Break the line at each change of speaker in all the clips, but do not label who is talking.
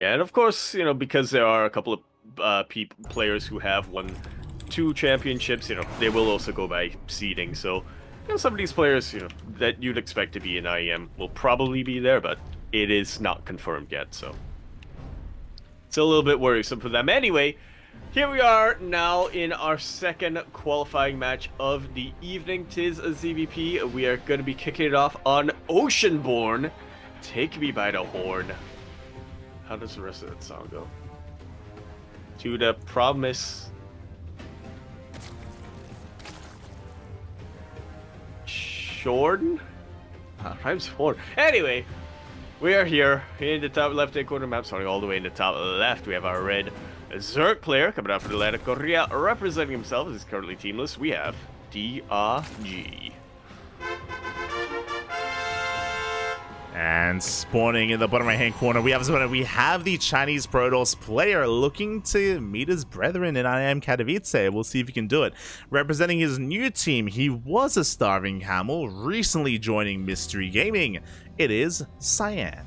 Yeah, and of course, because there are a couple of players who have won 2 championships, they will also go by seeding. So, some of these players, that you'd expect to be in IEM will probably be there, but it is not confirmed yet. So, it's a little bit worrisome for them. Anyway, here we are now in our second qualifying match of the evening. Tis a ZvP. We are going to be kicking it off on Oceanborn. Take me by the horn. How does the rest of that song go? To the promise. Shorn? Rhymes horn. Anyway, we are here in the top left-hand corner map, starting all the way in the top left. We have our red Zerk player coming out from Atlanta, Korea, representing himself as he's currently teamless. We have DRG.
And spawning in the bottom right-hand corner, we have the Chinese Protoss player looking to meet his brethren in IEM Katowice. We'll see if he can do it. Representing his new team, he was a starving camel, recently joining Mystery Gaming. It is Cyan.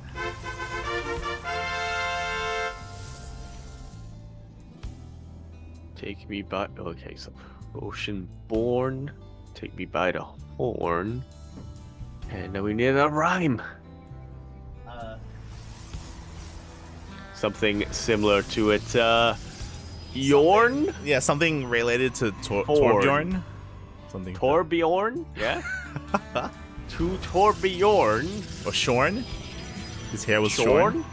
Take me by... Okay, so Oceanborn. Take me by the horn. And now we need a rhyme. Something similar to it. Yorn?
Yeah, something related to Torbjorn. Something.
Torbjorn? Yeah. To Torbjorn.
Or Shorn. His hair was shorn.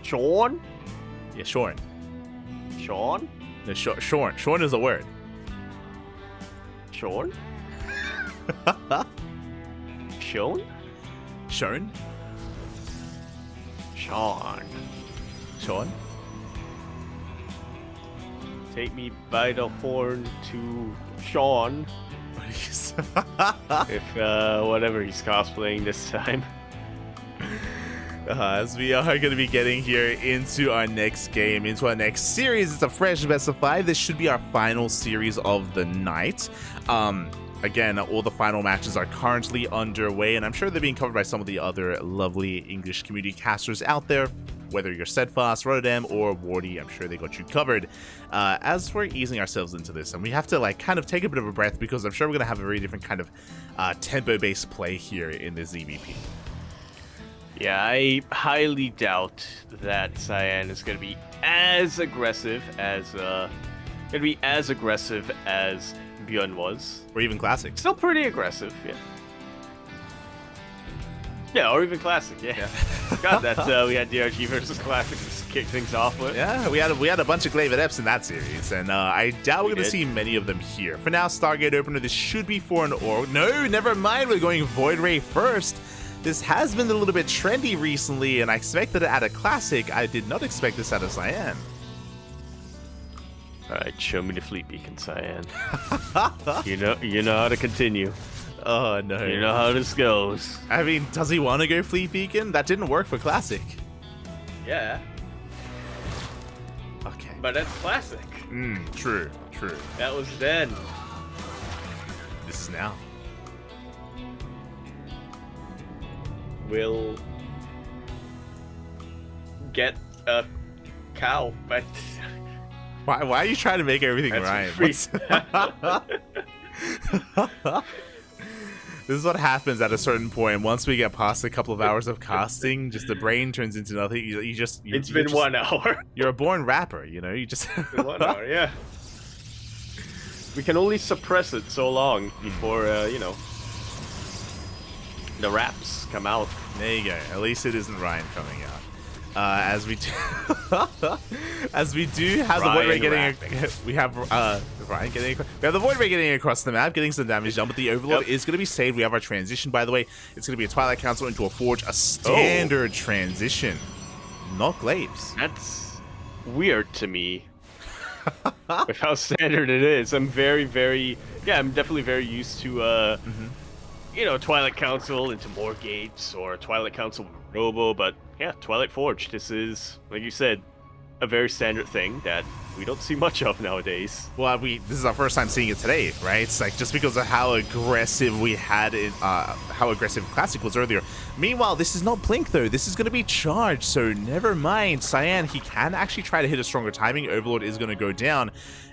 Shorn?
Yeah, Shorn.
Sean?
No, Shorn. Shorn is a word.
Shorn? Shone?
Shorn?
Sean.
Sean?
Take me by the horn to Sean. If whatever he's cosplaying this time.
As we are going to be getting here into our next game, into our next series. It's a fresh best of 5. This should be our final series of the night. Again, all the final matches are currently underway, and I'm sure they're being covered by some of the other lovely English community casters out there. Whether you're Steadfast, Rotterdam, or Wardy, I'm sure they got you covered. As we're easing ourselves into this, and we have to kind of take a bit of a breath, because I'm sure we're going to have a very different kind of tempo-based play here in the ZvP.
Yeah, I highly doubt that Cyan is going to be as aggressive as Bjorn was.
Or even Classic.
Still pretty aggressive, yeah. Yeah, or even Classic, yeah. God, that we had DRG versus Classic to kick things off with.
Yeah, we had a bunch of Glavid Eps in that series, and I doubt we're going to see many of them here. For now, Stargate Opener, this should be for an Orb. No, never mind, we're going Void Ray first. This has been a little bit trendy recently, and I expected it at a Classic. I did not expect this out of Cyan.
Alright, show me the Fleet Beacon, Cyan. You know how to continue.
Oh, no.
You know how this goes.
I mean, does he want to go Fleet Beacon? That didn't work for Classic.
Yeah.
Okay.
But that's Classic.
True.
That was then.
This is now.
We'll get a cow, but...
Why are you trying to make everything rhyme? This is what happens at a certain point. Once we get past a couple of hours of casting, just the brain turns into nothing.
It's been 1 hour.
You're a born rapper, you just...
It's been 1 hour, yeah. We can only suppress it so long before, the raps come out.
There you go. At least it isn't Ryan coming out. As we do, have the Void Ray getting, we have Ryan getting, we have the Void Ray getting across the map, getting some damage done, but the Overlord is going to be saved. We have our transition, by the way. It's going to be a Twilight Council into a Forge, a standard transition, not Glaives.
That's weird to me. With how standard it is. I'm I'm definitely very used to, Twilight Council into more gates, or Twilight Council with Robo, but yeah, Twilight Forge. This is, like you said, a very standard thing that we don't see much of nowadays.
Well, this is our first time seeing it today, right? It's like just because of how aggressive we had it, how aggressive Classic was earlier. Meanwhile, this is not Blink though. This is going to be charged, so never mind. Cyan, he can actually try to hit a stronger timing. Overlord is going to go down.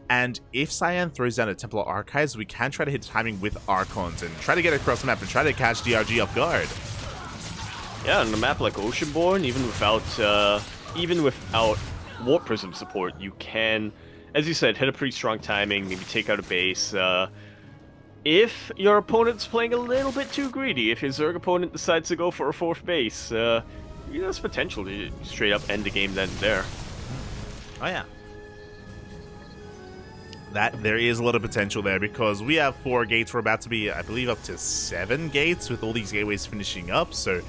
And if Cyan throws down a Templar Archives, we can try to hit timing with Archons and try to get across the map and try to catch DRG off guard.
Yeah, on a map like Oceanborn, even without Warp Prism support, you can, as you said, hit a pretty strong timing, maybe take out a base. If your opponent's playing a little bit too greedy, if his Zerg opponent decides to go for a 4th base, there's potential to straight up end the game then and there.
Oh yeah. There is a lot of potential there because we have 4 gates. We're about to be, I believe, up to 7 gates with all these gateways finishing up. So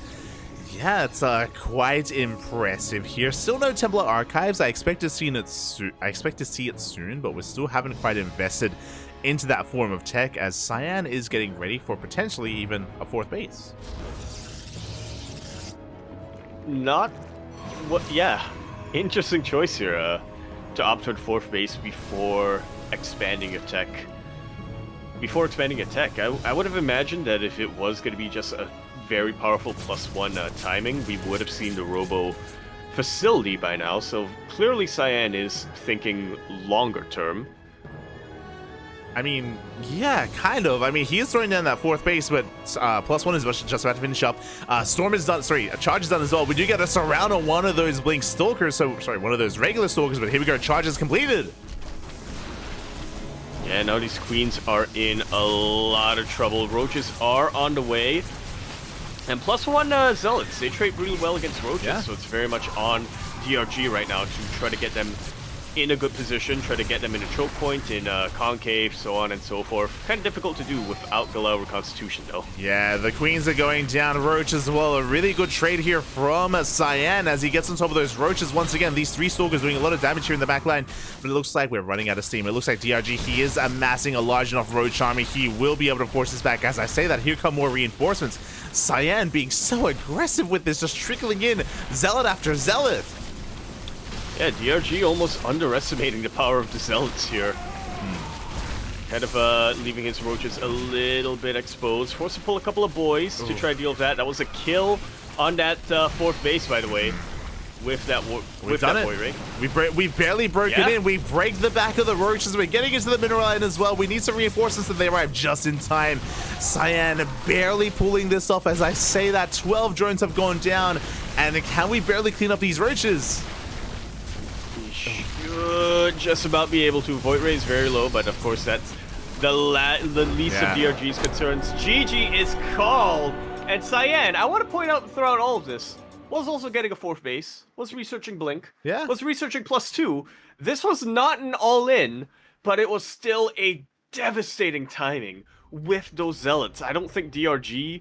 yeah, it's quite impressive here. Still no Templar Archives. I expect to see it soon, but we still haven't quite invested into that form of tech as Cyan is getting ready for potentially even a 4th base.
Interesting choice here to opt toward 4th base before expanding a tech. I would have imagined that if it was going to be just a very powerful +1 timing, we would have seen the Robo facility by now. So clearly Cyan is thinking longer term.
I mean, yeah, kind of. I mean, he is throwing down that 4th base, but +1 is just about to finish up. Storm is done. Sorry, Charge is done as well. We do get a surround on one of those Blink Stalkers. So, sorry, one of those regular Stalkers, but here we go. Charge is completed.
Yeah, now these Queens are in a lot of trouble. Roaches are on the way. And +1 Zealots, they trade really well against Roaches,
yeah.
So it's very much on DRG right now to try to get them in a good position, try to get them in a choke point, in a concave, so on and so forth. Kind of difficult to do without Galil Reconstitution, though.
Yeah, the Queens are going down. Roach as well. A really good trade here from Cyan as he gets on top of those Roaches. Once again, these 3 Stalkers doing a lot of damage here in the back line, but it looks like we're running out of steam. It looks like DRG, he is amassing a large enough Roach army. He will be able to force this back. As I say that, here come more reinforcements. Cyan being so aggressive with this, just trickling in Zealot after Zealot.
Yeah, DRG almost underestimating the power of the Zealots here. Kind of leaving his Roaches a little bit exposed. Forced to pull a couple of boys to try to deal with that. That was a kill on that 4th base, by the way. With that boy ring.
We've barely broken in. We break the back of the Roaches. We're getting into the mineral line as well. We need some reinforcements and they arrive just in time. Cyan barely pulling this off. As I say that, 12 drones have gone down. And can we barely clean up these Roaches?
Should just about be able to. Void Ray is very low, but of course that's the least of DRG's concerns. GG is called, and Cyan, I want to point out throughout all of this, was also getting a 4th base, was researching Blink, was researching +2. This was not an all-in, but it was still a devastating timing with those Zealots. I don't think DRG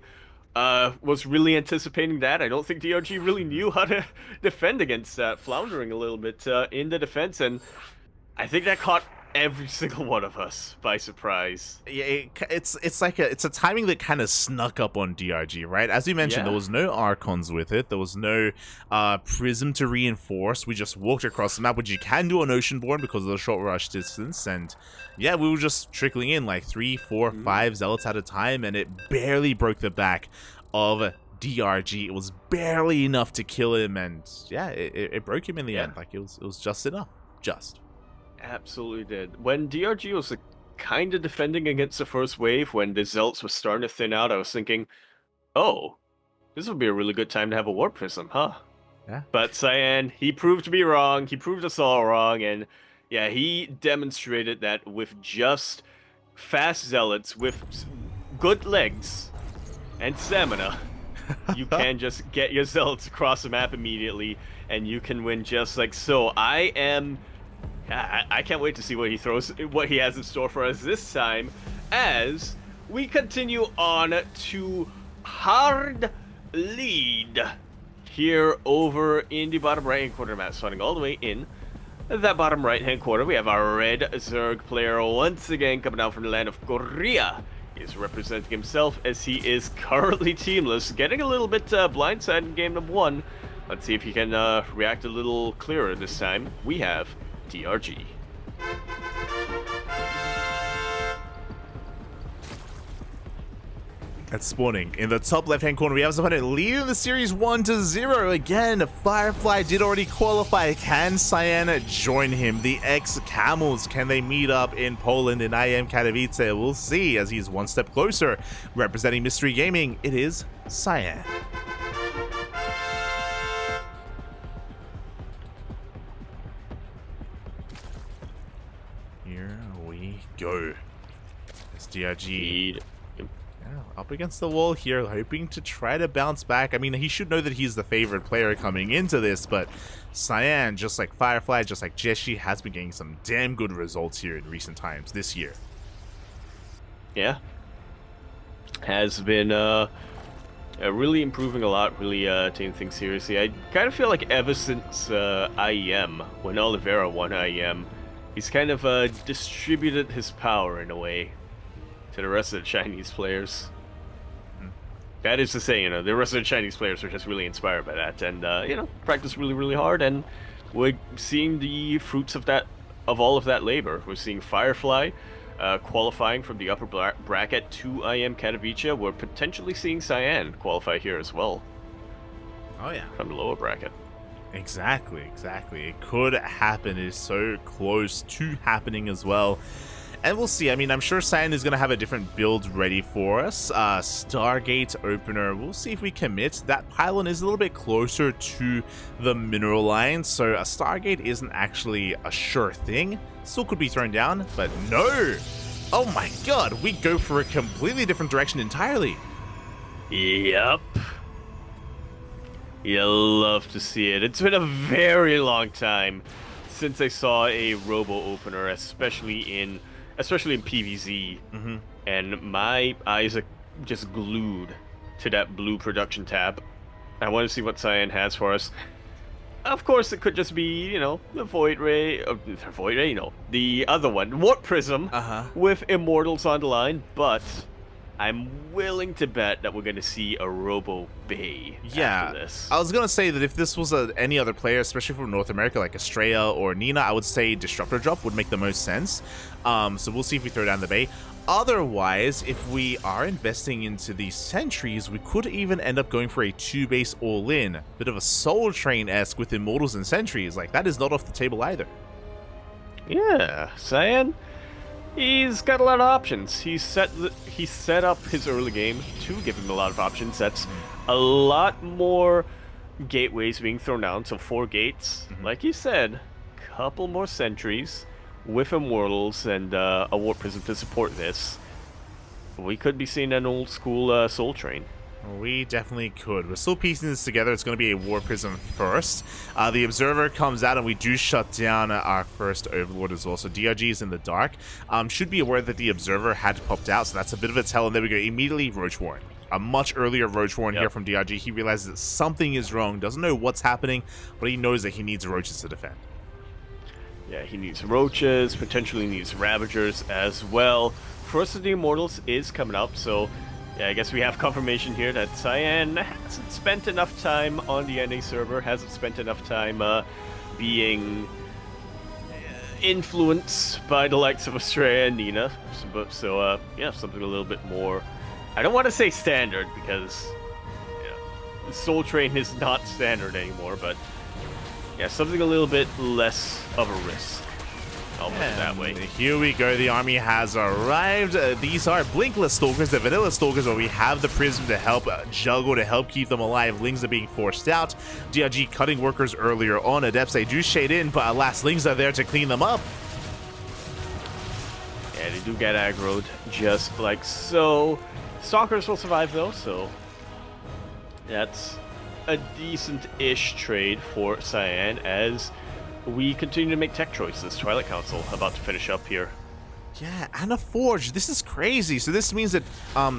was really anticipating that. I don't think DRG really knew how to defend against that, floundering a little bit in the defense, and I think that caught every single one of us by surprise.
Yeah, it's a timing that kind of snuck up on DRG, right? As you mentioned, there was no Archons with it. There was no Prism to reinforce. We just walked across the map, which you can do on Oceanborn because of the short rush distance. And yeah, we were just trickling in like 3, 4, 5 Zealots at a time, and it barely broke the back of DRG. It was barely enough to kill him, and yeah, it broke him in the end. Like it was just enough. Just.
Absolutely did. When DRG was kind of defending against the first wave, when the Zealots were starting to thin out, I was thinking, oh, this would be a really good time to have a Warp Prism, huh?
Yeah.
But Cyan, he proved me wrong. He proved us all wrong, and yeah, he demonstrated that with just fast Zealots, with good legs and stamina, you can just get your Zealots across the map immediately, and you can win just like so. I can't wait to see what he has in store for us this time, as we continue on to hard lead here over in the bottom right-hand corner map, starting all the way in that bottom right-hand corner. We have our red Zerg player once again coming out from the land of Korea. He is representing himself as he is currently teamless, getting a little bit blindsided in game number 1. Let's see if he can react a little clearer this time. We have DRG.
At spawning in the top left-hand corner, we have his opponent leading the series 1-0. Again, Firefly did already qualify. Can Cyan join him? The ex-Camels, can they meet up in Poland in IEM Katowice? We'll see, as he's one step closer. Representing Mystery Gaming, it is Cyan. Here we go. It's DRG. Up against the wall here, hoping to try to bounce back. I mean, he should know that he's the favorite player coming into this, but Cyan, just like Firefly, just like Jeshi, has been getting some damn good results here in recent times this year.
Yeah. Has been really improving a lot, really taking things seriously. I kind of feel like ever since IEM, when Oliveira won IEM, he's kind of distributed his power in a way to the rest of the Chinese players. That is to say, you know, the rest of the Chinese players are just really inspired by that, and you know, practice really, really hard, and we're seeing the fruits of that, of all of that labor. We're seeing Firefly qualifying from the upper bracket to IEM Katowice. We're potentially seeing Cyan qualify here as well.
Oh yeah,
from the lower bracket.
Exactly. It could happen. It is so close to happening as well. And we'll see. I mean, I'm sure Cyan is going to have a different build ready for us. Stargate opener. We'll see if we commit. That pylon is a little bit closer to the mineral line, so a Stargate isn't actually a sure thing. Still could be thrown down, but no! Oh my god, we go for a completely different direction entirely.
Yep. You love to see it. It's been a very long time since I saw a robo opener, especially in PvZ, and my eyes are just glued to that blue production tab. I want to see what Cyan has for us. Of course, it could just be, you know, the Void Ray, no, the other one, Warp Prism, with Immortals on the line, but I'm willing to bet that we're going to see a Robo Bay after this.
I was going to say that if this was any other player, especially from North America, like Estrella or Nina, I would say Disruptor Drop would make the most sense. So we'll see if we throw down the Bay. Otherwise, if we are investing into these sentries, we could even end up going for a 2-base all-in. Bit of a Soul Train-esque with Immortals and sentries. Like, that is not off the table either.
Yeah, Cyan, he's got a lot of options. He set up his early game to give him a lot of options. That's a lot more gateways being thrown down, so 4 gates. Like you said, couple more sentries with Immortals and a Warp Prism to support this. We could be seeing an old school Soul Train.
We definitely could. We're still piecing this together. It's going to be a Warp Prism first. The Observer comes out and we do shut down our first Overlord as well. So DRG is in the dark. Should be aware that the Observer had popped out, so that's a bit of a tell. And there we go. Immediately Roach Warren. A much earlier Roach Warren here from DRG. He realizes that something is wrong. Doesn't know what's happening, but he knows that he needs Roaches to defend.
Yeah, he needs Roaches, potentially needs Ravagers as well. First of the Immortals is coming up, so yeah, I guess we have confirmation here that Cyan hasn't spent enough time on the NA server, hasn't spent enough time being influenced by the likes of Estrella and Nina. So yeah, something a little bit more, I don't want to say standard, because Soul Train is not standard anymore, but yeah, something a little bit less of a risk. I'll put it that way.
Here we go. The army has arrived. These are Blinkless Stalkers, the Vanilla Stalkers, where we have the Prism to help juggle, to help keep them alive. Lings are being forced out. DRG cutting workers earlier on. Adepts, they do shade in, but alas, Lings are there to clean them up.
Yeah, they do get aggroed, just like so. Stalkers will survive, though, so that's a decent-ish trade for Cyan as we continue to make tech choices. Twilight Council about to finish up here.
Yeah, and a Forge. This is crazy. So this means that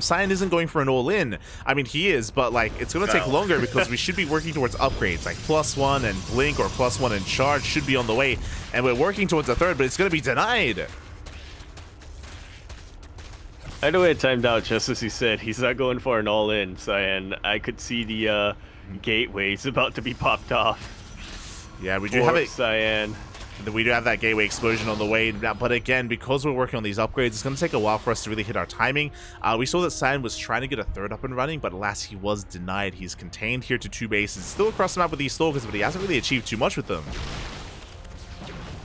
Cyan isn't going for an all-in. I mean, he is, but like it's going to take longer because we should be working towards upgrades. Like +1 and Blink or +1 and Charge should be on the way. And we're working towards a third, but it's going to be denied.
I know it timed out just as he said. He's not going for an all-in, Cyan. I could see the gateway is about to be popped off.
Yeah, we do have it.
Cyan.
We do have that gateway explosion on the way, but again, because we're working on these upgrades, it's going to take a while for us to really hit our timing. We saw that Cyan was trying to get a third up and running, but alas, he was denied. He's contained here to 2 bases. Still across the map with these stalkers, but he hasn't really achieved too much with them.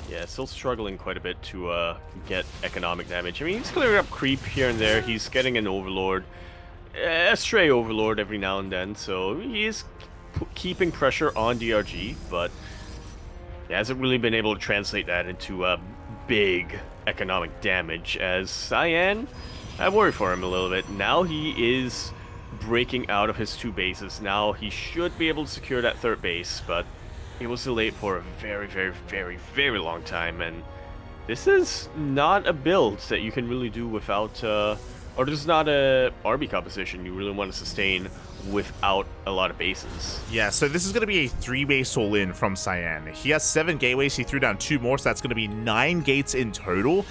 Yeah, still struggling quite a bit to get economic damage. I mean, he's clearing up creep here and there. He's getting an overlord, a stray overlord every now and then, so he is keeping pressure on DRG, but he hasn't really been able to translate that into big economic damage, as Cyan, I worry for him a little bit. Now he is breaking out of his 2 bases. Now he should be able to secure that 3rd base, but it was delayed for a very, very, very, very long time, and this is not a build that you can really do without, or this is not a RB composition you really want to sustain without a lot of bases.
Yeah, so this is going to be a 3-base all-in from Cyan. He has 7 gateways. He threw down 2 more, so that's going to be 9 gates in total.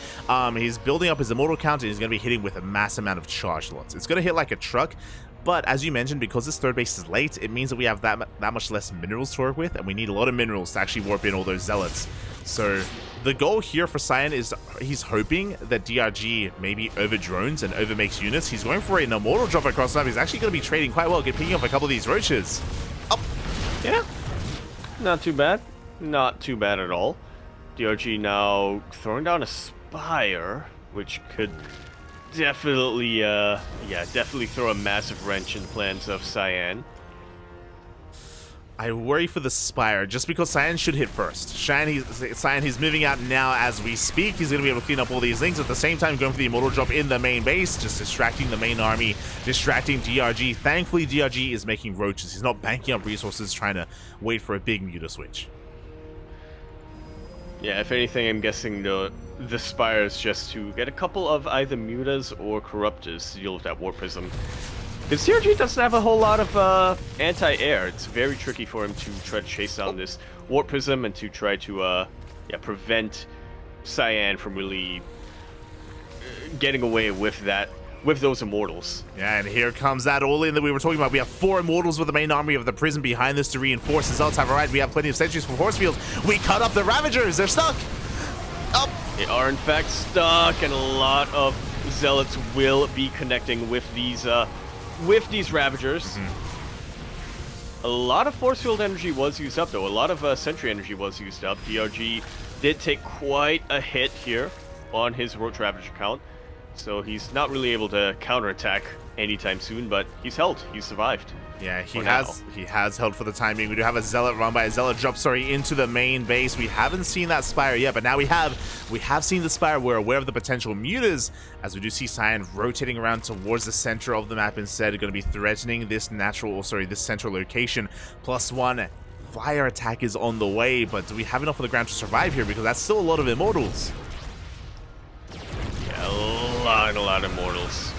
He's building up his immortal count, and he's going to be hitting with a mass amount of charge lots. It's going to hit like a truck, but as you mentioned, because this 3rd base is late, it means that we have that much less minerals to work with, and we need a lot of minerals to actually warp in all those zealots. So the goal here for Cyan is he's hoping that DRG maybe over drones and over makes units. He's going for an immortal drop across the map. He's actually going to be trading quite well, picking up a couple of these roaches. Up.
Yeah, not too bad. Not too bad at all. DRG now throwing down a Spire, which could definitely, definitely throw a massive wrench in the plans of Cyan.
I worry for the Spire, just because Cyan should hit first. Cyan, he's moving out now as we speak. He's going to be able to clean up all these things. At the same time, going for the immortal drop in the main base, just distracting the main army, distracting DRG. Thankfully, DRG is making roaches. He's not banking up resources, trying to wait for a big muta switch.
Yeah, if anything, I'm guessing the Spire is just to get a couple of either mutas or corruptors to deal with that warp prism. Because DRG doesn't have a whole lot of anti-air. It's very tricky for him to try to chase down this warp prism and to try to prevent Cyan from really getting away with those immortals.
Yeah, and here comes that all-in that we were talking about. We have 4 immortals with the main army of the prison behind this to reinforce the Zealots. Right, we have plenty of sentries from force fields. We cut up the Ravagers. They're stuck. Up.
They are in fact stuck, and a lot of Zealots will be connecting with these Ravagers. A lot of force field energy was used up, though. A lot of sentry energy was used up. DRG did take quite a hit here on his Roach Ravager count, so he's not really able to counterattack anytime soon, but he's held. He's survived.
Yeah, he has held for the time being. We do have a Zealot run by a Zealot drop, into the main base. We haven't seen that Spire yet, but now we have seen the Spire. We're aware of the potential mutas, as we do see Cyan rotating around towards the center of the map instead, going to be threatening this this central location. +1 fire attack is on the way, but do we have enough on the ground to survive here? Because that's still a lot of immortals.
Yeah, a lot of immortals.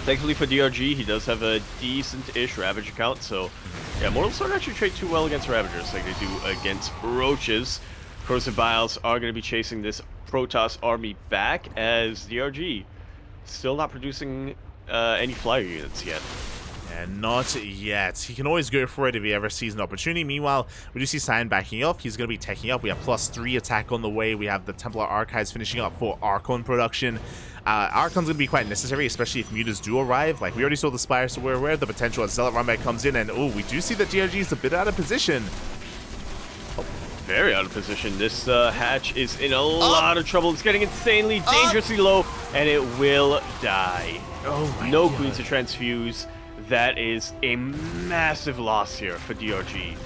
Thankfully for DRG, he does have a decent-ish Ravager count, so yeah, Immortals don't actually trade too well against Ravagers like they do against Roaches. Corrosive Vials are going to be chasing this Protoss army back, as DRG still not producing any flyer units yet.
And not yet. He can always go for it if he ever sees an opportunity. Meanwhile, we do see Cyan backing up. He's going to be taking up. We have +3 attack on the way. We have the Templar Archives finishing up for Archon production. Archon's going to be quite necessary, especially if mutas do arrive. Like, we already saw the Spire, so we're aware of the potential as Zealot Runback comes in. And, oh, we do see that DRG is a bit out of position.
Oh, very out of position. This hatch is in a lot of trouble. It's getting insanely, dangerously low, and it will die.
Oh, my
No
God.
Queens to transfuse. That is a massive loss here for DRG.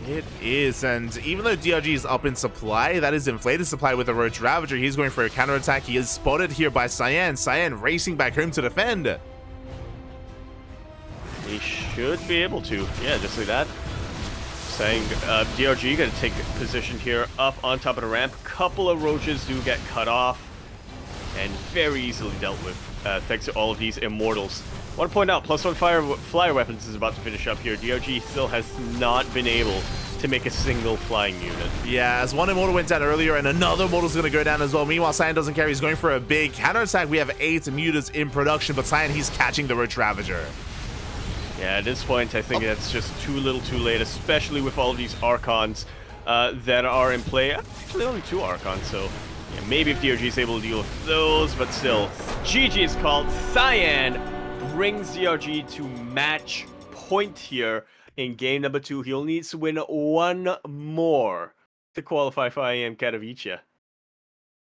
It is, and even though DRG is up in supply, that is inflated supply with the Roach Ravager. He's going for a counterattack. He is spotted here by Cyan. Cyan racing back home to defend.
He should be able to. Yeah, just like that. Saying DRG going to take position here up on top of the ramp. Couple of Roaches do get cut off and very easily dealt with thanks to all of these Immortals. I want to point out, +1 flyer weapons is about to finish up here. DRG still has not been able to make a single flying unit.
Yeah, as one Immortal went down earlier, and another Immortal's going to go down as well. Meanwhile, Cyan doesn't care. He's going for a big counterattack. We have 8 mutas in production, but Cyan, he's catching the Roach Ravager.
Yeah, at this point, I think that's just too little too late, especially with all these Archons that are in play. Actually, only 2 Archons, so yeah, maybe if DRG is able to deal with those, but still. GG is called. Cyan brings DRG to match point here in game number 2. He'll need to win 1 more to qualify for IEM Katowice.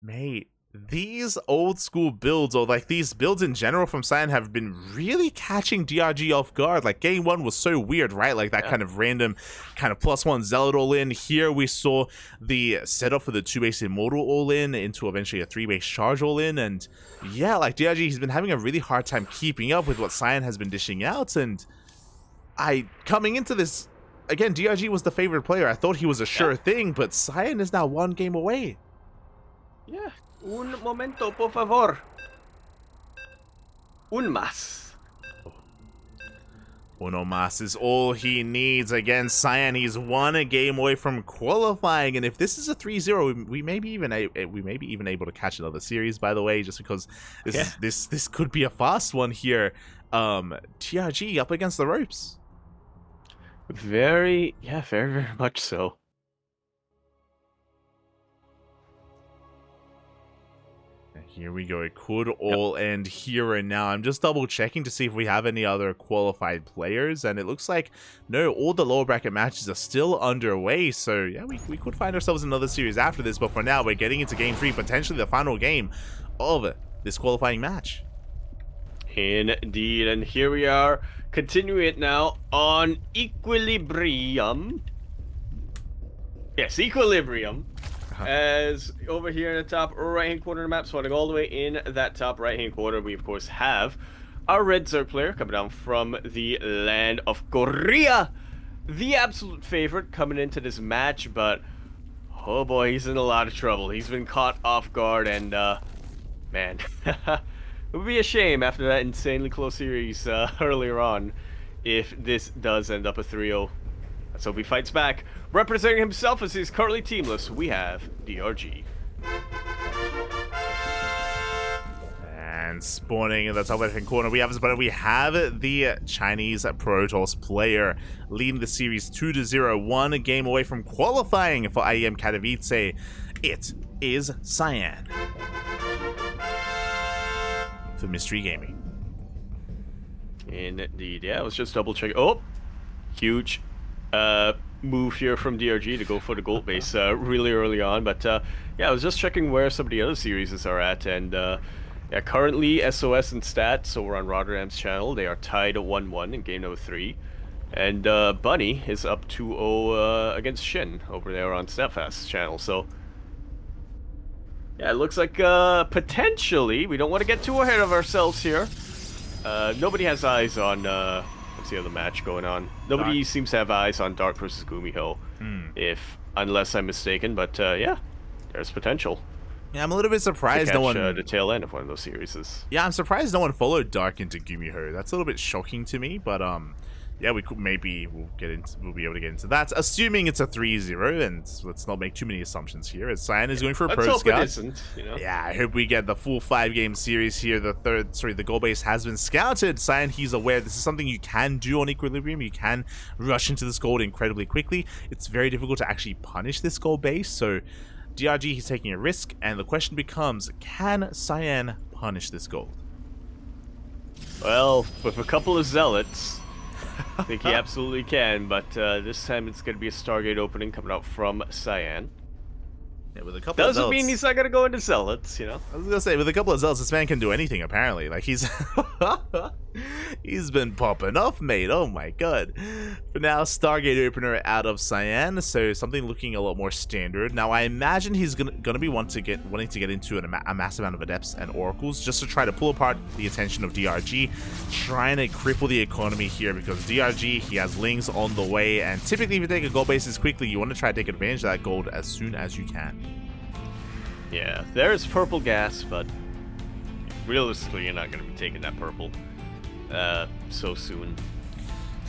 Mate, these old school builds, or like these builds in general from Cyan, have been really catching DRG off guard. Like game 1 was so weird, right? Like that kind of random kind of +1 Zealot all in. Here we saw the setup for the 2-base Immortal all in into eventually a 3-base Charge all in. And yeah, like DRG, he's been having a really hard time keeping up with what Cyan has been dishing out. And coming into this, again, DRG was the favorite player. I thought he was a sure thing, but Cyan is now 1 game away.
Yeah. Un momento, por favor. Un más.
Uno más is all he needs. Again, Cyan, he's 1 game away from qualifying, and if this is a 3-0, we may be even able to catch another series. By the way, just because this could be a fast one here. TRG up against the ropes.
Very much so.
Here we go. It could all end here and now. I'm just double checking to see if we have any other qualified players, and it looks like no, all the lower bracket matches are still underway. So yeah, we could find ourselves in another series after this, but for now we're getting into game 3, potentially the final game of this qualifying match.
Indeed, and here we are, continuing it now on Equilibrium. Yes, Equilibrium. As over here in the top right-hand corner of the map, spawning all the way in that top right-hand corner, we of course have our red Zerg player coming down from the land of Korea. The absolute favorite coming into this match, but oh boy, he's in a lot of trouble. He's been caught off guard, and man, it would be a shame after that insanely close series earlier on if this does end up a 3-0. Let's hope he fights back. Representing himself as he's currently teamless, we have DRG.
And spawning in the top left-hand corner, we have the Chinese Protoss player leading the series 2-0, 1 game away from qualifying for IEM Katowice. It is Cyan for Mystery Gaming.
Indeed, yeah, let's just double check. Oh, huge move here from DRG to go for the gold base really early on, but yeah, I was just checking where some of the other series are at, and yeah, currently SOS and Stats over on Rotterdam's channel, they are tied at 1-1 in game number 3, and Bunny is up 2-0 against Shin over there on Snapfast's channel. So yeah, it looks like potentially, we don't want to get too ahead of ourselves here. Nobody has eyes on what's the other match going on? Nobody seems to have eyes on Dark versus Gumiho, unless I'm mistaken. But yeah, there's potential.
Yeah, I'm a little bit surprised no one
the tail end of one of those series.
Yeah, I'm surprised no one followed Dark into Gumiho. That's a little bit shocking to me, but yeah, we'll be able to get into that, assuming it's a 3-0, and let's not make too many assumptions here, as Cyan is going for a Pro
Scout.
Scout.
It isn't, you know?
Yeah, I hope we get the full 5-game series here. The goal base has been scouted. Cyan, he's aware this is something you can do on Equilibrium. You can rush into this gold incredibly quickly. It's very difficult to actually punish this goal base, so DRG, he's taking a risk, and the question becomes, can Cyan punish this gold?
Well, with a couple of Zealots, I think he absolutely can, but this time it's going to be a Stargate opening coming out from Cyan.
Yeah, with a couple
Doesn't
of Zealots,
mean he's not going to go into Zealots, you know?
I was going to say, with a couple of Zealots, this man can do anything, apparently. Like, he's been popping off, mate. Oh my god. For now, Stargate opener out of Cyan, so something looking a lot more standard. Now, I imagine he's gonna be wanting to get into a massive amount of Adepts and Oracles, just to try to pull apart the attention of DRG, trying to cripple the economy here, because DRG, he has Lings on the way, and typically if you take a gold basis quickly, you want to try to take advantage of that gold as soon as you can.
Yeah, there's purple gas, but realistically, you're not going to be taking that purple so soon.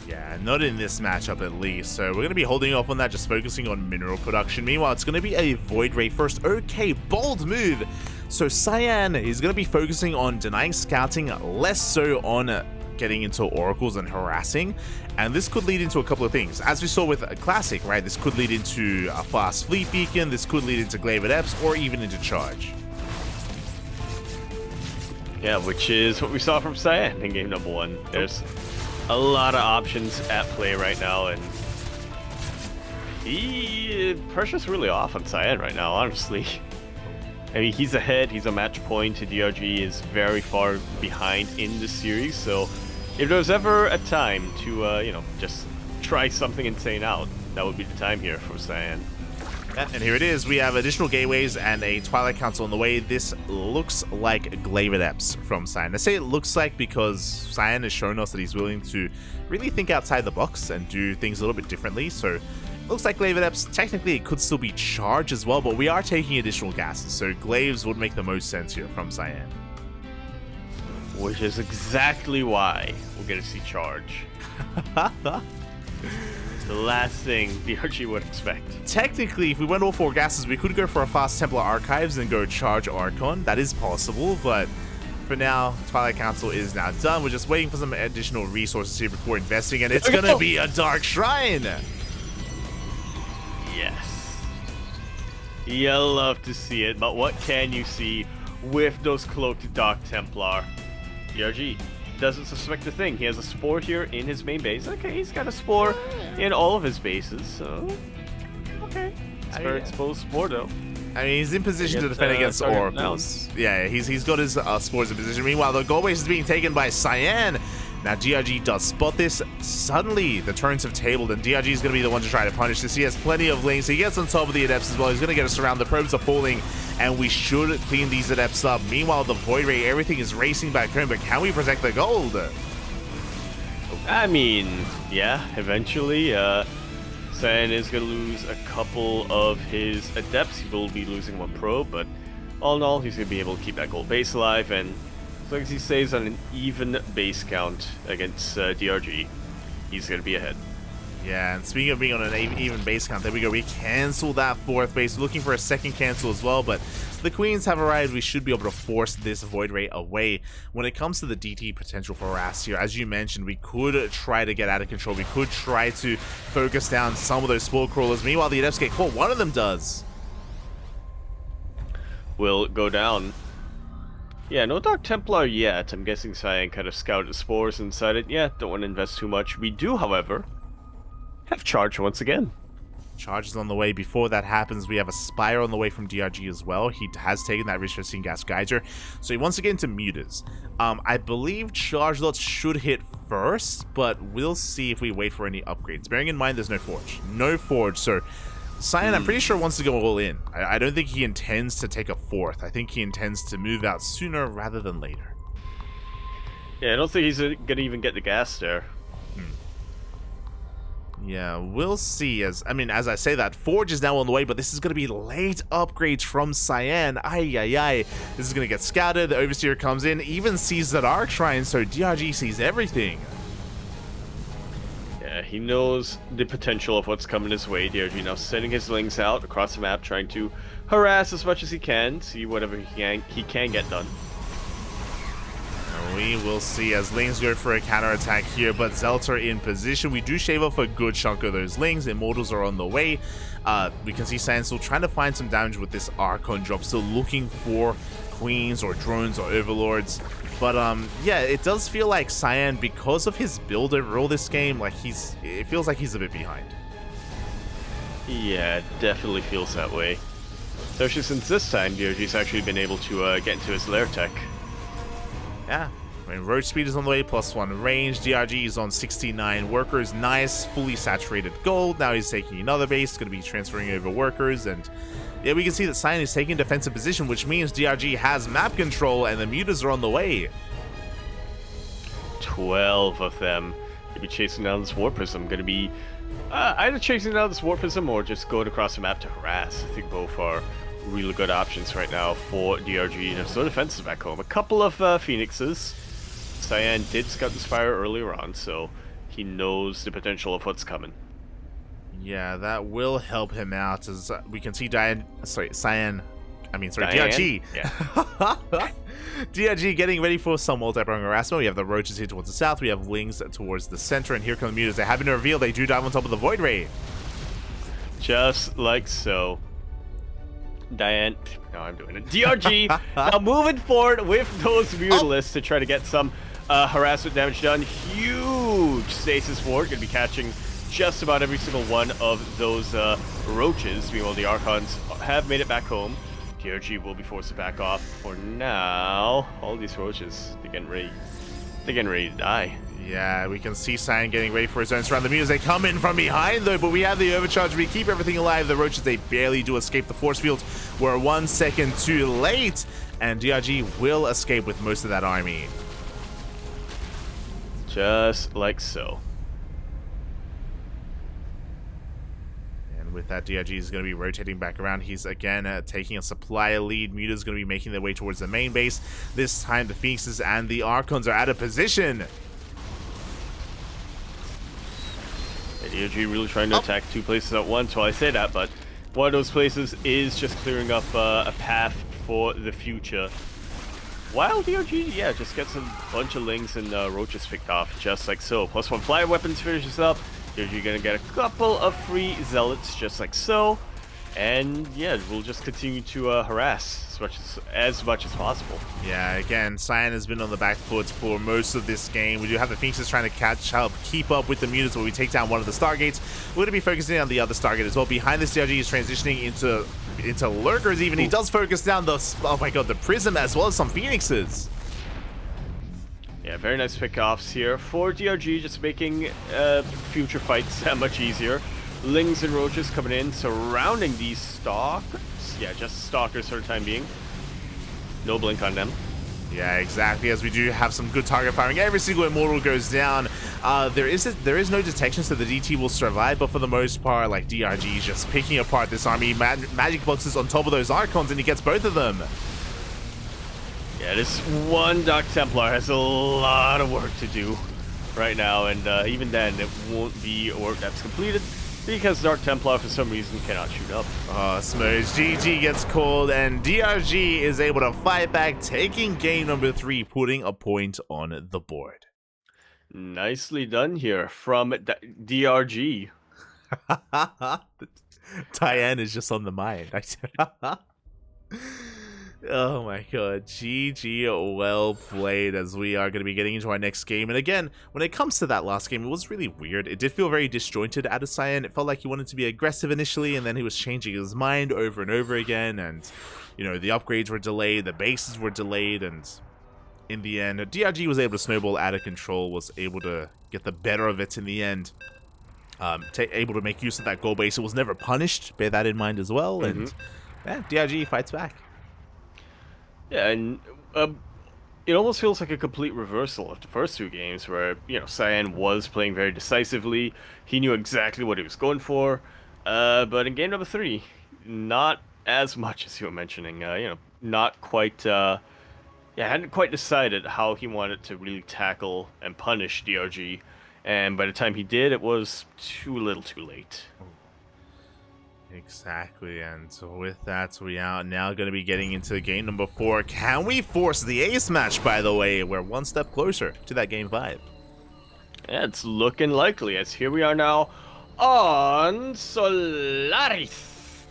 Yeah, not in this matchup at least. So we're going to be holding off on that, just focusing on mineral production. Meanwhile, it's going to be a Void Ray first. Okay, bold move. So Cyan is going to be focusing on denying scouting, less so on getting into oracles and harassing, and this could lead into a couple of things. As we saw with a classic, right? This could lead into a fast fleet beacon, this could lead into glaive adepts, or even into charge.
Yeah, which is what we saw from Cyan in game number 1. There's a lot of options at play right now, and pressure's really off on Cyan right now, honestly. I mean, he's ahead, he's a match point, DRG is very far behind in the series, so if there was ever a time to, you know, just try something insane out, that would be the time here for Cyan.
And here it is, we have additional gateways and a Twilight Council on the way. This looks like glaive adepts from Cyan. I say it looks like because Cyan has shown us that he's willing to really think outside the box and do things a little bit differently, so looks like glaive adepts. Technically it could still be charge as well, but we are taking additional gases, so glaives would make the most sense here from Cyan.
Which is exactly why we're gonna see charge. The last thing DRG would expect.
Technically, if we went all 4 gases, we could go for a fast Templar Archives and go charge Archon. That is possible, but for now, Twilight Council is now done. We're just waiting for some additional resources here before investing, and it's gonna be a Dark Shrine!
Yes. You love to see it, but what can you see with those cloaked Dark Templar? DRG doesn't suspect a thing. He has a spore here in his main base. Okay, he's got a spore in all of his bases, so okay. It's a very exposed spore though.
I mean, he's in position to defend against oracles. Yeah, he's got his spores in position. Meanwhile, the gold base is being taken by Cyan. Now, DRG does spot this. Suddenly, the turrets have tabled, and DRG is going to be the one to try to punish this. He has plenty of links. He gets on top of the adepts as well. He's going to get us around. The probes are falling, and we should clean these adepts up. Meanwhile, the Void Ray, everything is racing back home, but can we protect the gold?
I mean, yeah, eventually, Cyan is going to lose a couple of his adepts. He will be losing 1 probe, but all in all, he's going to be able to keep that gold base alive, and as long as he stays on an even base count against DRG, he's going to be ahead.
Yeah, and speaking of being on an even base count, there we go. We cancel that 4th base, looking for a 2nd cancel as well, but the queens have arrived. We should be able to force this Void Ray away. When it comes to the DT potential for Rast here, as you mentioned, we could try to get out of control. We could try to focus down some of those Spore Crawlers. Meanwhile, the adepts get caught. One of them does.
Will go down. Yeah, no Dark Templar yet. I'm guessing Cyan kind of scouted spores and decided, yeah, don't want to invest too much. We do, however, have charge once again.
Charge is on the way. Before that happens, we have a Spire on the way from DRG as well. He has taken that Restricting Gas Geyser, so he wants to get into mutas. I believe charge lots should hit first, but we'll see if we wait for any upgrades. Bearing in mind there's no forge. No forge, so Cyan, I'm pretty sure, wants to go all in. I don't think he intends to take a 4th. I think he intends to move out sooner rather than later.
Yeah, I don't think he's going to even get the gas there.
Yeah, we'll see. As I say that, Forge is now on the way, but this is going to be late upgrades from Cyan. Ay. This is going to get scouted. The Overseer comes in, even sees that Arc Shrine, so DRG sees everything.
Yeah, he knows the potential of what's coming his way. DRG now sending his links out across the map, trying to harass as much as he can, see whatever he can get done.
We will see as Lings go for a counterattack here, but Zealots are in position. We do shave off a good chunk of those Lings. Immortals are on the way. We can see Cyan still trying to find some damage with this Archon drop, still looking for Queens or Drones or Overlords. But yeah, it does feel like Cyan, because of his build overall this game, like it feels like he's a bit behind.
Yeah, it definitely feels that way. Especially since this time DRG's actually been able to get into his lair tech.
Yeah, I mean, Roach Speed is on the way, +1 range. DRG is on 69 workers. Nice, fully saturated gold. Now he's taking another base, going to be transferring over workers. And yeah, we can see that Cyan is taking defensive position, which means DRG has map control, and the mutas are on the way.
12 of them. They'll be chasing down this War Prism. Going to be either chasing down this War Prism or just going across the map to harass. I think both are really good options right now for DRG. There's no defenses back home. A couple of Phoenixes. Cyan did scout the Spire earlier on, so he knows the potential of what's coming.
Yeah, that will help him out, as we can see Cyan I mean, sorry,
Cyan?
DRG.
Yeah.
DRG getting ready for some multi-pronged harassment. We have the roaches here towards the south. We have lings towards the center. And here come the mutants. They have been revealed. They do dive on top of the Void Ray.
Just like so. Diane. No, I'm doing it. DRG now moving forward with those mutalisks to try to get some harassment damage done. Huge stasis ward. Going to be catching just about every single one of those roaches. Meanwhile, the Archons have made it back home. DRG will be forced to back off for now. All these roaches, they're getting ready to die.
Yeah, we can see Cyan getting ready for his own surround. The mutants, they come in from behind though, but we have the overcharge. We keep everything alive. The roaches, they barely do escape the force field. We're 1 second too late, and DRG will escape with most of that army.
Just like so.
With that, DRG is going to be rotating back around. He's again taking a supply lead. Muta's going to be making their way towards the main base. This time the Phoenixes and the Archons are out of position.
DRG really trying to attack two places at once. Well, I say that, but one of those places is just clearing up a path for the future. While DRG, yeah, just gets a bunch of lings and roaches picked off, just like so. +1 flyer weapons finishes up. You're gonna get a couple of free zealots, just like so, and yeah, we'll just continue to harass as much as possible.
Yeah, again, Cyan has been on the back foot for most of this game. We do have the Phoenixes trying to catch up, keep up with the mutants while we take down one of the Stargates. We're gonna be focusing on the other Stargate as well. Behind this, DRG is transitioning into lurkers. Even he does focus down the the prism as well as some Phoenixes.
Yeah, very nice pickoffs here for DRG, just making future fights that much easier. Lings and roaches coming in, surrounding these stalkers. Yeah, just stalkers for the time being. No blink on them.
Yeah, exactly. As we do have some good target firing. Every single immortal goes down. There is no detection, so the DT will survive. But for the most part, like DRG is just picking apart this army. Magic boxes on top of those Archons, and he gets both of them.
Yeah, this one Dark Templar has a lot of work to do right now, and even then, it won't be work that's completed because Dark Templar, for some reason, cannot shoot up.
Oh, Smudge. GG gets called, and DRG is able to fight back, taking game number 3, putting a point on the board.
Nicely done here from DRG.
Cyan is just on the mind. Oh my god, GG, well played, as we are going to be getting into our next game. And again, when it comes to that last game, it was really weird. It did feel very disjointed out of Cyan. It felt like he wanted to be aggressive initially, and then he was changing his mind over and over again. And, you know, the upgrades were delayed, the bases were delayed, and in the end, DRG was able to snowball out of control, was able to get the better of it in the end. Able to make use of that goal base. It was never punished, bear that in mind as well. And yeah, DRG fights back.
Yeah, and it almost feels like a complete reversal of the first two games where, you know, Cyan was playing very decisively. He knew exactly what he was going for. But in game number 3, not as much as you were mentioning. You know, not quite, hadn't quite decided how he wanted to really tackle and punish DRG. And by the time he did, it was too little too late.
Exactly, and so with that, we are now going to be getting into game number 4. Can we force the ace match, by the way? We're one step closer to that game 5.
Yeah, it's looking likely, as here we are now on Solaris.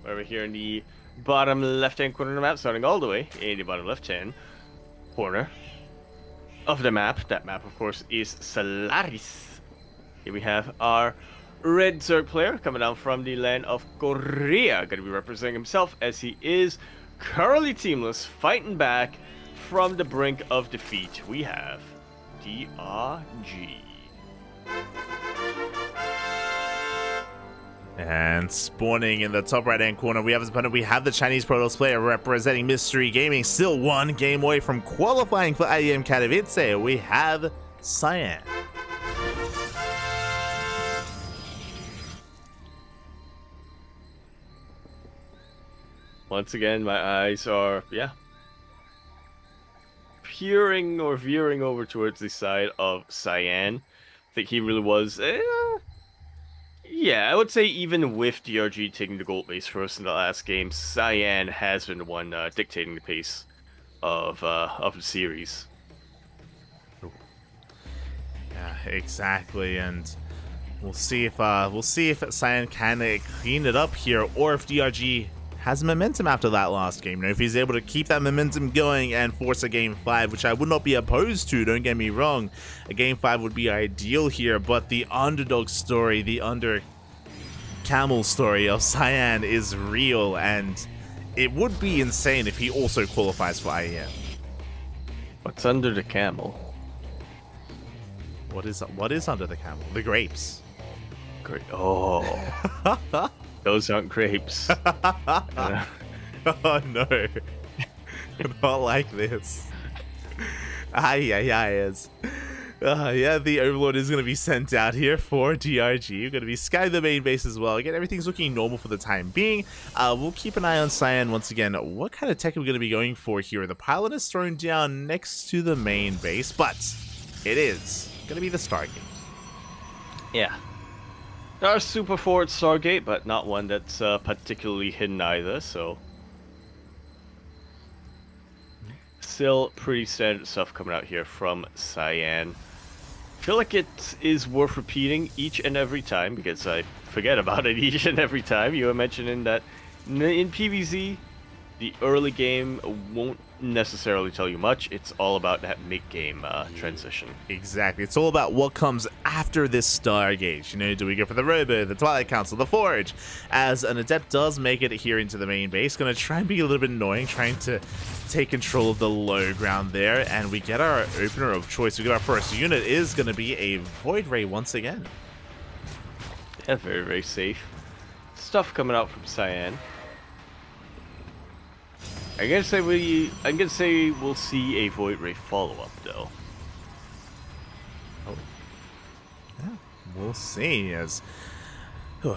Over here in the bottom left-hand corner of the map, starting all the way in the bottom left-hand corner of the map. That map, of course, is Solaris. Here we have our Red Zerg player coming down from the land of Korea, going to be representing himself as he is currently teamless, fighting back from the brink of defeat. We have DRG.
And spawning in the top right-hand corner, we have his opponent. We have the Chinese Protoss player representing Mystery Gaming, still one game away from qualifying for IEM Katowice. We have Cyan.
Once again, my eyes are, peering or veering over towards the side of Cyan. I think he really was, Yeah, I would say even with DRG taking the gold base first in the last game, Cyan has been the one dictating the pace of the series.
Yeah, exactly, and we'll see if Cyan can clean it up here, or if DRG has momentum after that last game. You know, if he's able to keep that momentum going and force a game 5, which I would not be opposed to, don't get me wrong. A game 5 would be ideal here, but the underdog story, the camel story of Cyan is real, and it would be insane if he also qualifies for IEM.
What's under the camel?
What is under the camel? The grapes.
Great. Oh, those aren't grapes.
Oh no. Not like this. Yeah, the Overlord is going to be sent out here for DRG. We're going to be scanning the main base as well. Again, everything's looking normal for the time being. We'll keep an eye on Cyan once again. What kind of tech are we going to be going for here? The pilot is thrown down next to the main base, but it is going to be the Stargate.
Yeah. Not a super forward Stargate, but not one that's particularly hidden either, so... Still pretty standard stuff coming out here from Cyan. I feel like it is worth repeating each and every time, because I forget about it each and every time. You were mentioning that in PvZ, the early game won't necessarily tell you much. It's all about that mid-game transition.
Exactly. It's all about what comes after this Stargate. You know, do we go for the Robo, the Twilight Council, the Forge? As an Adept does make it here into the main base, gonna try and be a little bit annoying, trying to take control of the low ground there, and we get our opener of choice. We get our first unit, is gonna be a Void Ray once again.
Yeah, very, very safe stuff coming out from Cyan. I'm gonna say we'll see a Void Ray follow-up though.
Oh. Yeah, we'll see. As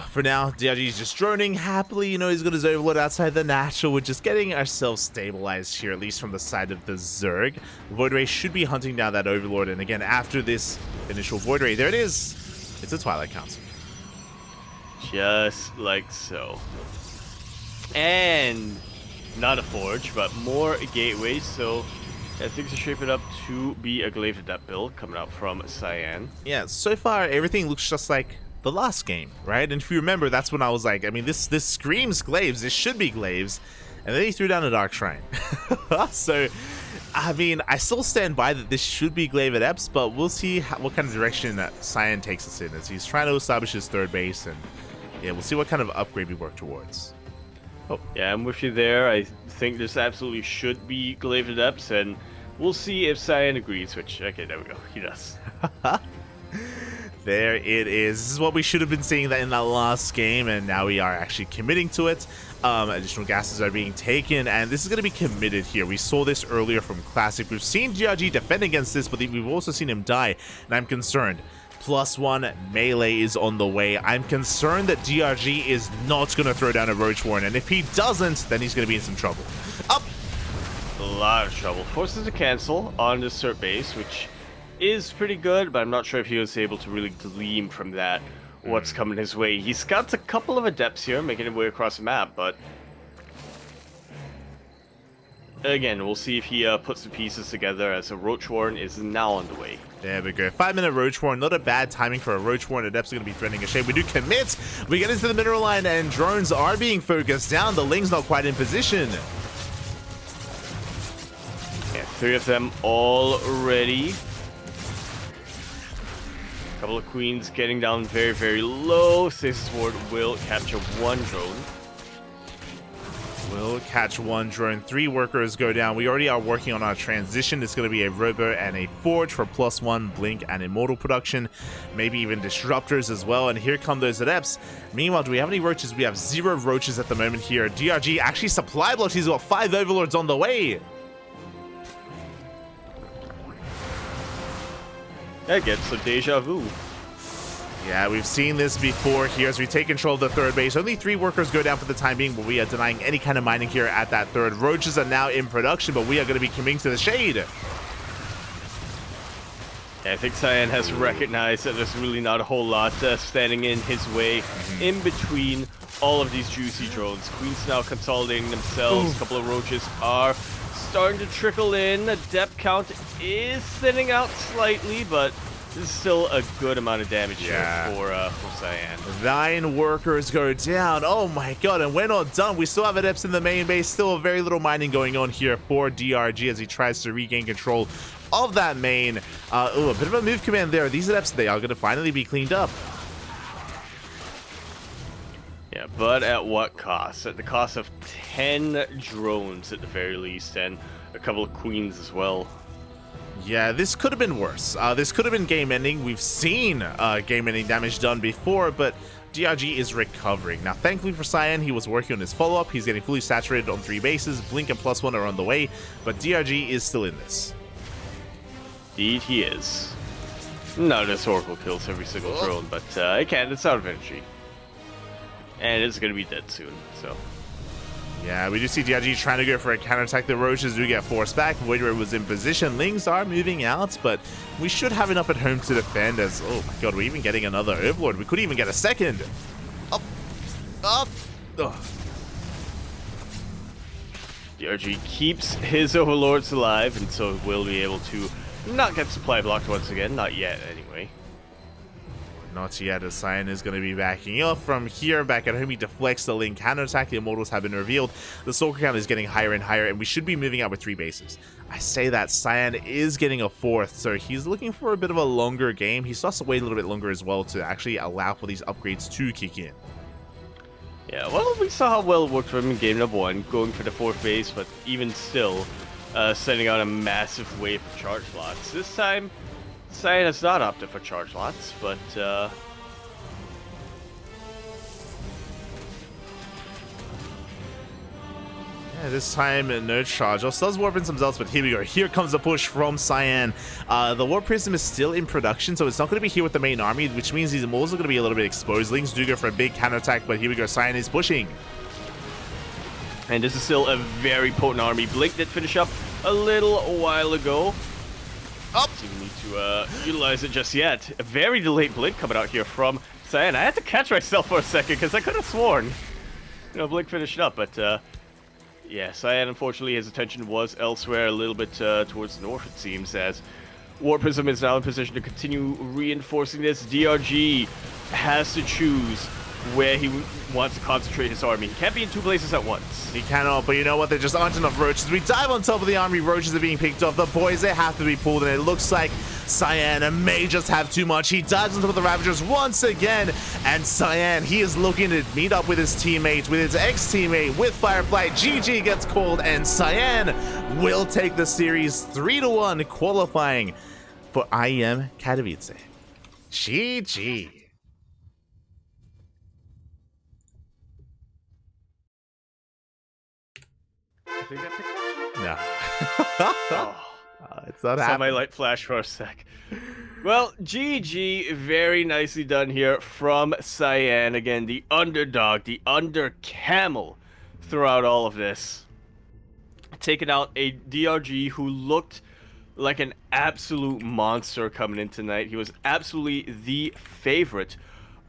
for now, DRG is just droning happily. You know, he's got his Overlord outside the natural. We're just getting ourselves stabilized here, at least from the side of the Zerg. Void Ray should be hunting down that Overlord, and again, after this initial Void Ray, there it is. It's a Twilight Council.
Just like so. And not a Forge, but more gateways, so yeah, things are shaping up to be a Glaive Adept build coming out from Cyan.
Yeah, so far everything looks just like the last game, right? And if you remember, that's when I was like, I mean, this screams Glaives, this should be Glaives, and then he threw down a Dark Shrine. So, I mean, I still stand by that this should be Glaive Adepts, but we'll see what kind of direction that Cyan takes us in, as he's trying to establish his third base, and yeah, we'll see what kind of upgrade we work towards.
Oh. Yeah, I'm with you there. I think this absolutely should be Glaive Adepts, and we'll see if Cyan agrees, which, okay, there we go. He does.
There it is. This is what we should have been seeing that in that last game, and now we are actually committing to it. Additional gases are being taken, and this is going to be committed here. We saw this earlier from Classic. We've seen DRG defend against this, but we've also seen him die, and I'm concerned. +1 melee is on the way. I'm concerned that DRG is not going to throw down a Roach Warren, and if he doesn't, then he's going to be in some trouble. Up!
A lot of trouble. Forces to cancel on the Cert base, which is pretty good, but I'm not sure if he was able to really glean from that what's coming his way. He's got a couple of Adepts here making their way across the map, but again, we'll see if he puts the pieces together, as a Roach Warren is now on the way.
There we go. 5-minute Roach Warren. Not a bad timing for a Roach Warren. Adepts are going to be threatening a shade. We do commit. We get into the mineral line, and drones are being focused down. The Ling's not quite in position.
Yeah, 3 of them already. Couple of Queens getting down very, very low. Stasis Ward will capture 1 drone.
Will catch 1 drone. 3 workers go down. We already are working on our transition. It's going to be a Robo and a Forge for +1 Blink and Immortal production. Maybe even Disruptors as well. And here come those Adepts. Meanwhile, do we have any Roaches? We have 0 Roaches at the moment here. DRG actually supply blocks. He's got 5 Overlords on the way.
That gets a deja vu.
Yeah, we've seen this before here as we take control of the third base. Only 3 workers go down for the time being, but we are denying any kind of mining here at that third. Roaches are now in production, but we are going to be committing to the shade.
I think Cyan has recognized that there's really not a whole lot standing in his way in between all of these juicy drones. Queen's now consolidating themselves. A couple of roaches are starting to trickle in. The depth count is thinning out slightly, but this is still a good amount of damage here for Cyan.
9 workers go down. Oh my god, and we're not done. We still have adepts in the main base. Still very little mining going on here for DRG as he tries to regain control of that main. Ooh, a bit of a move command there. These adepts, they are going to finally be cleaned up.
Yeah, but at what cost? At the cost of 10 drones at the very least, and a couple of queens as well.
Yeah, this could have been worse. This could have been game-ending. We've seen game-ending damage done before, but DRG is recovering. Now, thankfully for Cyan, he was working on his follow-up. He's getting fully saturated on 3 bases. Blink and +1 are on the way, but DRG is still in this.
Indeed he is. Not as Oracle kills every single drone, but it can. It's out of energy. And it's going to be dead soon, so...
Yeah, we do see DRG trying to go for a counterattack. The roaches do get forced back. Voidray was in position. Lings are moving out, but we should have enough at home to defend as... Oh my god, we're even getting another Overlord. We could even get a second. Up. Up. Ugh.
DRG keeps his Overlords alive, and so will be able to not get supply blocked once again. Not yet, anyway.
Not yet, as Cyan is going to be backing up. From here, back at home, he deflects the Ling counterattack. The Immortals have been revealed. The Stalker count is getting higher and higher, and we should be moving out with 3 bases. I say that Cyan is getting a 4th, so he's looking for a bit of a longer game. He still has to wait a little bit longer as well to actually allow for these upgrades to kick in.
Yeah, well, we saw how well it worked for him in game number 1, going for the 4th base, but even still, sending out a massive wave of charge lots. This time, Cyan has not opted for charge lots, but yeah,
this time no charge. Also does warp in some zealots, but here we go. Here comes the push from Cyan. The Warp Prism is still in production, so it's not going to be here with the main army, which means these Immortals are going to be a little bit exposed. Lings do go for a big counterattack, but here we go. Cyan is pushing.
And this is still a very potent army. Blink did finish up a little while ago.
Up.
So we need to utilize it just yet. A very delayed blink coming out here from Cyan. I had to catch myself for a second because I could have sworn, Blink finished up, but yeah, Cyan, unfortunately, his attention was elsewhere, a little bit towards the north, it seems, as Warp Prism is now in position to continue reinforcing this. DRG has to choose where he wants to concentrate his army. He can't be in 2 places at once.
He cannot, but you know what? There just aren't enough roaches. We dive on top of the army. Roaches are being picked off. The boys, they have to be pulled, and it looks like Cyan may just have too much. He dives on top of the Ravagers once again, and Cyan, he is looking to meet up with his teammate, with his ex-teammate, with Firefly. GG gets called, and Cyan will take the series 3-1, qualifying for IEM Katowice. GG.
I think that picked
No.
oh.
It's not
Saw my
happening.
light flash for a sec. Well, GG, very nicely done here from Cyan. Again, the underdog, the under-camel throughout all of this. Taking out a DRG who looked like an absolute monster coming in tonight. He was absolutely the favorite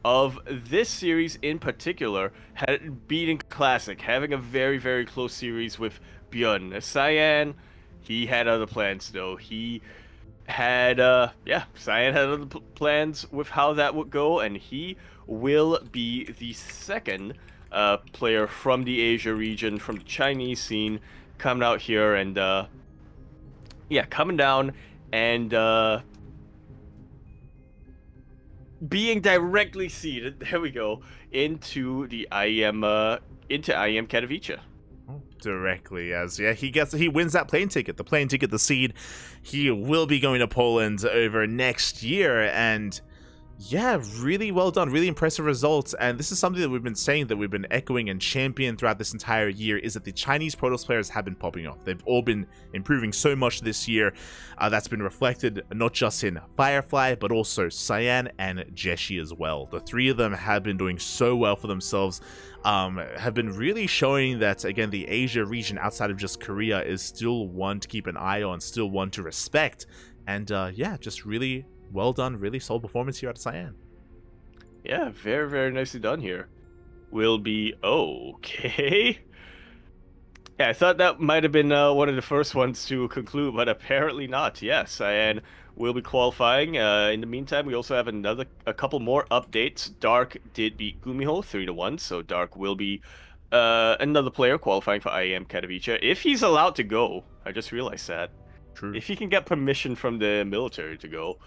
of this series in particular, had beaten Classic, having a very, very close series with Bjorn. Cyan, he had other plans though. He had, Cyan had other plans with how that would go, and he will be the second player from the Asia region, from the Chinese scene, coming out here and, coming down and, being directly seeded, there we go, into the IEM Katowice.
Directly, as he wins that plane ticket, the seed. He will be going to Poland over next year, and yeah, really well done, really impressive results. And this is something that we've been saying, that we've been echoing and championing throughout this entire year, is that the Chinese Protoss players have been popping off. They've all been improving so much this year. That's been reflected not just in Firefly, but also Cyan and Jeshi as well. The 3 of them have been doing so well for themselves, have been really showing that, again, the Asia region outside of just Korea is still one to keep an eye on, still one to respect. And yeah, just really well done, really solid performance here at Cyan.
Yeah, very, very nicely done here. Will be okay. Yeah, I thought that might have been one of the first ones to conclude, but apparently not. Yes, and we'll be qualifying. In the meantime, we also have a couple more updates. Dark did beat Gumiho 3-1, so Dark will be another player qualifying for IEM Katowice if he's allowed to go. I just realized that.
True.
If he can get permission from the military to go.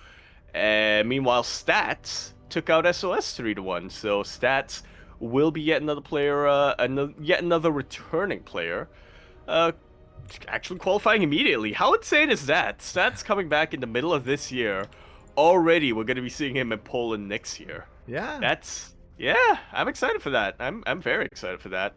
Meanwhile, Stats took out SOS 3-1, so Stats will be yet another player, yet another returning player, uh, actually qualifying immediately. How insane is that? Stats coming back in the middle of this year. Already, we're going to be seeing him in Poland next year.
Yeah.
Yeah, I'm excited for that. I'm very excited for that.